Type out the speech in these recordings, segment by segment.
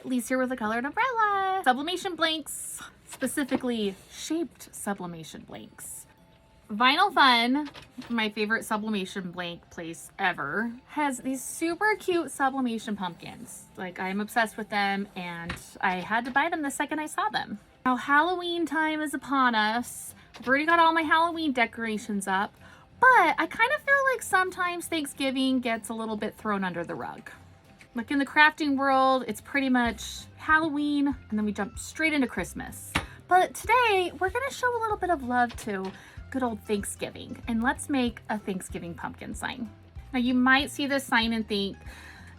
Lee's here with a colored umbrella. Sublimation blanks, specifically shaped sublimation blanks. Vinyl Fun, my favorite sublimation blank place ever, has these super cute sublimation pumpkins. Like, I'm obsessed with them and I had to buy them the second I saw them. Now Halloween time is upon us. I've already got all my Halloween decorations up, but I kind of feel like sometimes Thanksgiving gets a little bit thrown under the rug. Like in the crafting world, it's pretty much Halloween and then we jump straight into Christmas. But today we're gonna show a little bit of love to good old Thanksgiving, and let's make a Thanksgiving pumpkin sign. Now you might see this sign and think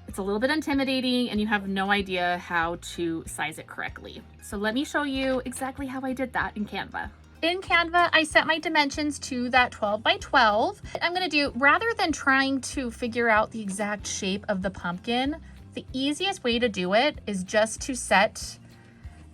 it's a little bit intimidating and you have no idea how to size it correctly. So let me show you exactly how I did that in Canva. In Canva, I set my dimensions to that 12 by 12. I'm gonna do, rather than trying to figure out the exact shape of the pumpkin, the easiest way to do it is just to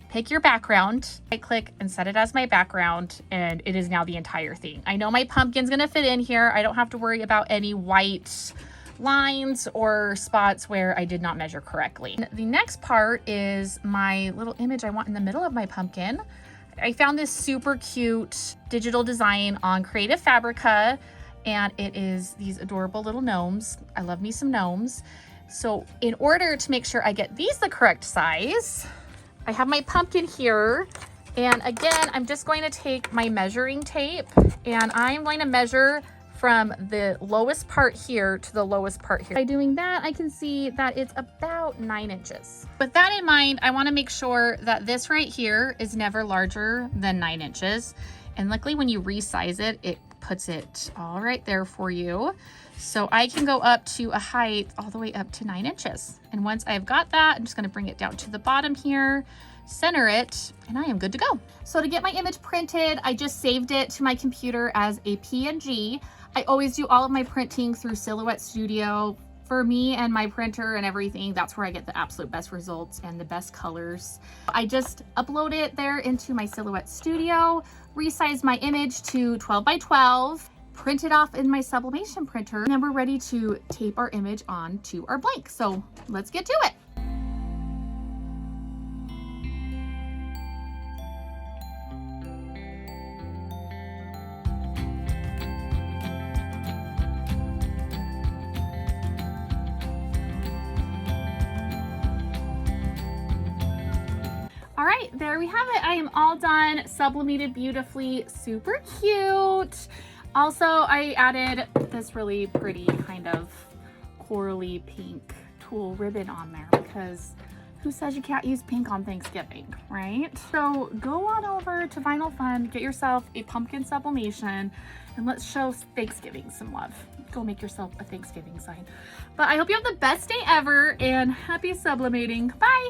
pick your background, right click and set it as my background, and it is now the entire thing. I know my pumpkin's gonna fit in here. I don't have to worry about any white lines or spots where I did not measure correctly. The next part is my little image I want in the middle of my pumpkin. I found this super cute digital design on Creative Fabrica, and it is these adorable little gnomes. I love me some gnomes. So in order to make sure I get these the correct size, I have my pumpkin here, and again, I'm just going to take my measuring tape and I'm going to measure from the lowest part here to the lowest part here. By doing that, I can see that it's about 9 inches. With that in mind, I want to make sure that this right here is never larger than 9 inches. And luckily when you resize it, it puts it all right there for you. So I can go up to a height all the way up to 9 inches. And once I've got that, I'm just going to bring it down to the bottom here, center it, and I am good to go. So to get my image printed, I just saved it to my computer as a PNG. I always do all of my printing through Silhouette Studio. For me and my printer and everything, that's where I get the absolute best results and the best colors. I just upload it there into my Silhouette Studio, resize my image to 12 by 12, print it off in my sublimation printer, and then we're ready to tape our image onto our blank. So let's get to it. All right, there we have it. I am all done, sublimated beautifully, super cute. Also, I added this really pretty kind of corally pink tulle ribbon on there because who says you can't use pink on Thanksgiving, right? So go on over to Vinyl Fun, get yourself a pumpkin sublimation, and let's show Thanksgiving some love. Go make yourself a Thanksgiving sign. But I hope you have the best day ever and happy sublimating. Bye.